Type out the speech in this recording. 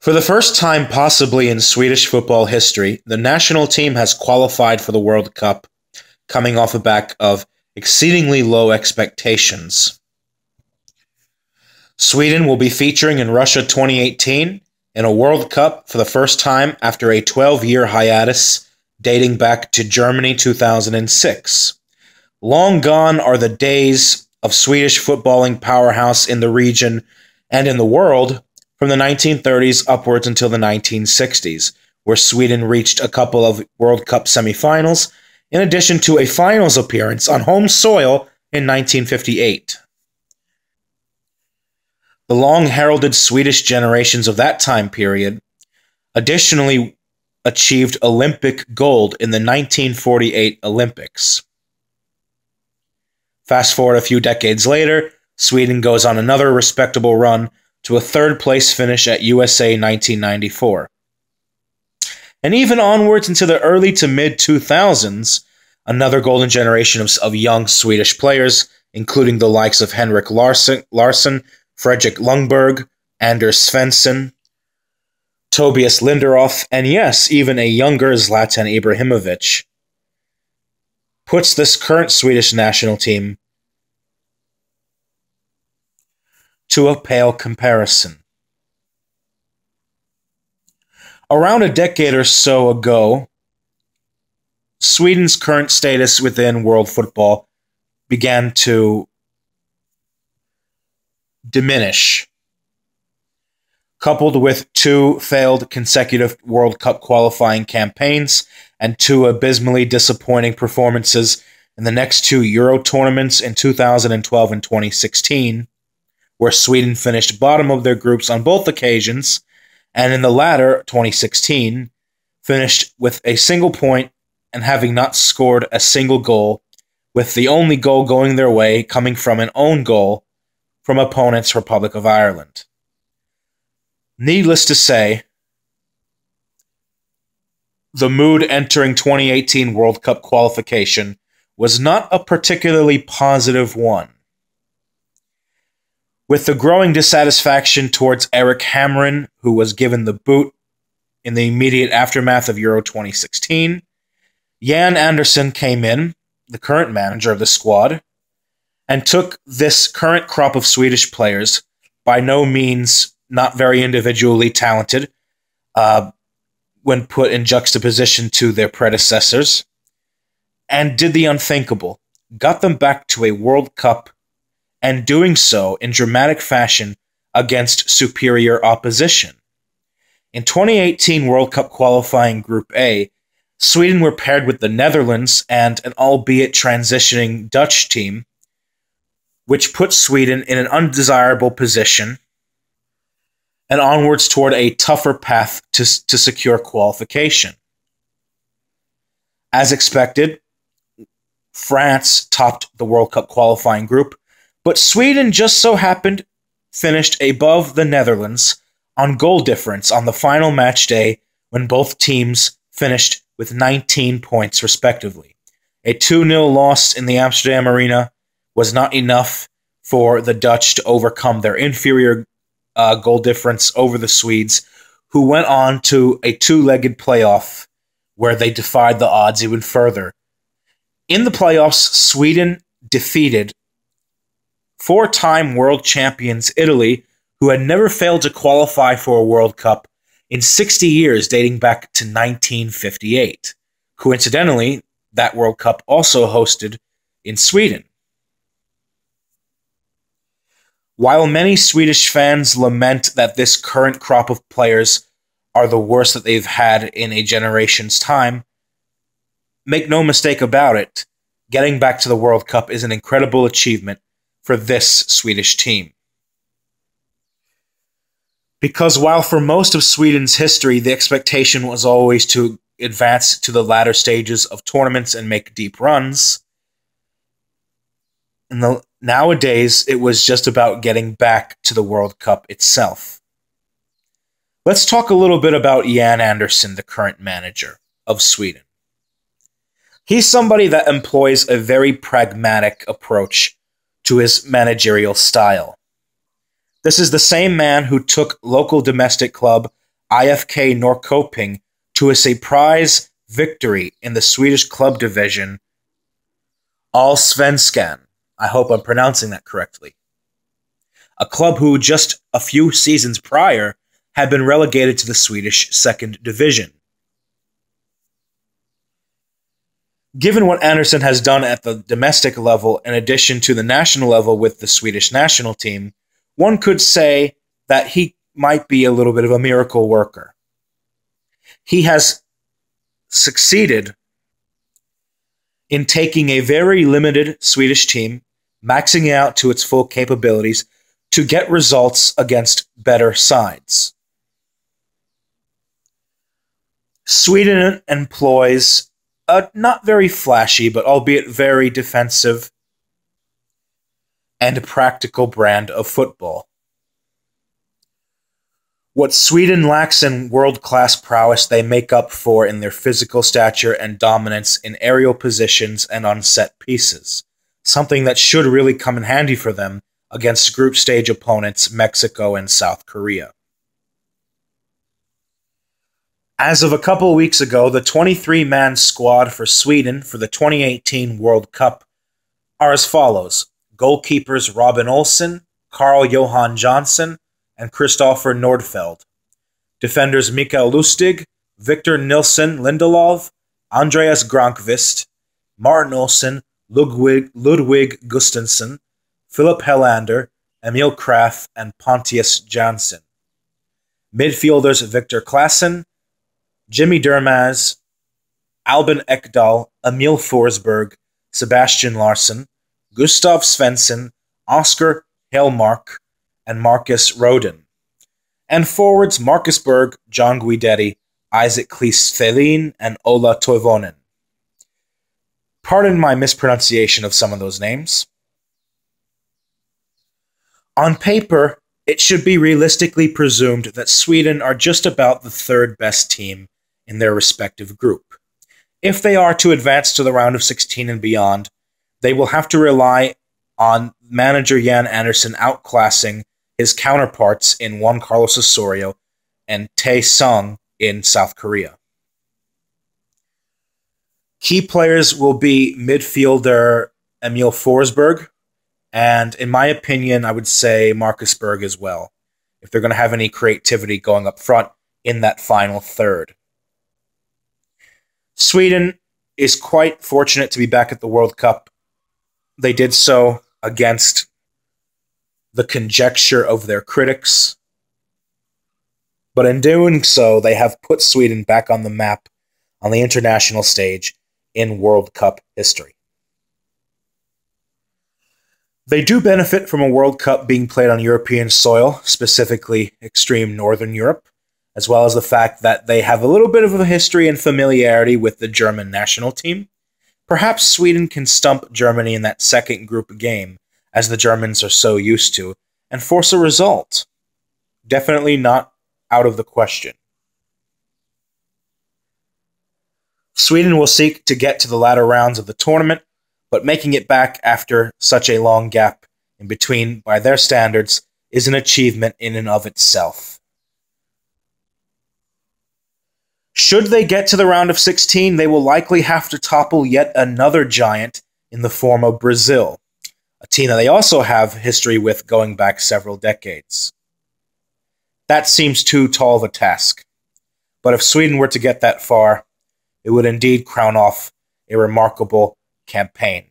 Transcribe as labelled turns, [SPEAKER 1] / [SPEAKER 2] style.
[SPEAKER 1] For the first time possibly in Swedish football history, the national team has qualified for the World Cup, coming off the back of exceedingly low expectations. Sweden will be featuring in Russia 2018 in a World Cup for the first time after a 12-year hiatus dating back to Germany 2006. Long gone are the days of Swedish footballing powerhouse in the region and in the world from the 1930s upwards until the 1960s, where Sweden reached a couple of World Cup semifinals, in addition to a finals appearance on home soil in 1958. The long-heralded Swedish generations of that time period additionally achieved Olympic gold in the 1948 Olympics. Fast forward a few decades later, Sweden goes on another respectable run to a third-place finish at USA 1994. And even onwards into the early to mid-2000s, another golden generation of young Swedish players, including the likes of Henrik Larsson, Fredrik Ljungberg, Anders Svensson, Tobias Linderoth, and yes, even a younger Zlatan Ibrahimovic, puts this current Swedish national team to a pale comparison. Around a decade or so ago, Sweden's current status within world football began to diminish, coupled with two failed consecutive World Cup qualifying campaigns and two abysmally disappointing performances in the next two Euro tournaments in 2012 and 2016, where Sweden finished bottom of their groups on both occasions, and in the latter, 2016, finished with a single point and having not scored a single goal, with the only goal going their way coming from an own goal from opponents Republic of Ireland. Needless to say, the mood entering 2018 World Cup qualification was not a particularly positive one. With the growing dissatisfaction towards Eric Hamrin, who was given the boot in the immediate aftermath of Euro 2016, Jan Andersson came in, the current manager of the squad, and took this current crop of Swedish players, by no means not very individually talented, when put in juxtaposition to their predecessors, and did the unthinkable, got them back to a World Cup, and doing so in dramatic fashion against superior opposition. In 2018 World Cup qualifying Group A, Sweden were paired with the Netherlands and an albeit transitioning Dutch team, which put Sweden in an undesirable position and onwards toward a tougher path to secure qualification. As expected, France topped the World Cup qualifying group, but Sweden just so happened finished above the Netherlands on goal difference on the final match day when both teams finished with 19 points respectively. A 2-0 loss in the Amsterdam Arena was not enough for the Dutch to overcome their inferior goal difference over the Swedes, who went on to a two-legged playoff where they defied the odds even further. In the playoffs, Sweden defeated four-time world champions Italy, who had never failed to qualify for a World Cup in 60 years, dating back to 1958. Coincidentally, that World Cup also hosted in Sweden. While many Swedish fans lament that this current crop of players are the worst that they've had in a generation's time, make no mistake about it, getting back to the World Cup is an incredible achievement for this Swedish team. Because while for most of Sweden's history the expectation was always to advance to the latter stages of tournaments and make deep runs, nowadays it was just about getting back to the World Cup itself. Let's talk a little bit about Jan Andersson, the current manager of Sweden. He's somebody that employs a very pragmatic approach to his managerial style. This is the same man who took local domestic club IFK Norrköping to a surprise victory in the Swedish club division, Allsvenskan. I hope I'm pronouncing that correctly. A club who just a few seasons prior had been relegated to the Swedish second division. Given what Andersson has done at the domestic level in addition to the national level with the Swedish national team, one could say that he might be a little bit of a miracle worker. He has succeeded in taking a very limited Swedish team, maxing it out to its full capabilities to get results against better sides. Sweden employs a not very flashy, but albeit very defensive and practical brand of football. What Sweden lacks in world-class prowess, they make up for in their physical stature and dominance in aerial positions and on set pieces, something that should really come in handy for them against group stage opponents Mexico and South Korea. As of a couple weeks ago, the 23-man squad for Sweden for the 2018 World Cup are as follows. Goalkeepers Robin Olsen, Carl-Johan Johnson, and Christopher Nordfeld. Defenders Mikael Lustig, Victor Nilsson Lindelöf, Andreas Granqvist, Martin Olsen, Ludwig Gustafsson, Philip Helander, Emil Kraft, and Pontius Jansson. Midfielders Victor Claesson, Jimmy Durmaz, Albin Ekdal, Emil Forsberg, Sebastian Larsson, Gustav Svensson, Oscar Helmark, and Marcus Roden. And forwards Marcus Berg, John Guidetti, Isaac Kleist-Thelin, and Ola Toivonen. Pardon my mispronunciation of some of those names. On paper, it should be realistically presumed that Sweden are just about the third best team in their respective group. If they are to advance to the round of 16 and beyond, they will have to rely on manager Jan Andersson outclassing his counterparts in Juan Carlos Osorio and Tae Sung in South Korea. Key players will be midfielder Emil Forsberg, and in my opinion, I would say Marcus Berg as well, if they're going to have any creativity going up front in that final third. Sweden is quite fortunate to be back at the World Cup. They did so against the conjecture of their critics, but in doing so, they have put Sweden back on the map on the international stage in World Cup history. They do benefit from a World Cup being played on European soil, specifically extreme Northern Europe, as well as the fact that they have a little bit of a history and familiarity with the German national team. Perhaps Sweden can stump Germany in that second group game, as the Germans are so used to, and force a result. Definitely not out of the question. Sweden will seek to get to the latter rounds of the tournament, but making it back after such a long gap in between, by their standards, is an achievement in and of itself. Should they get to the round of 16, they will likely have to topple yet another giant in the form of Brazil, a team that they also have history with going back several decades. That seems too tall of a task, but if Sweden were to get that far, it would indeed crown off a remarkable campaign.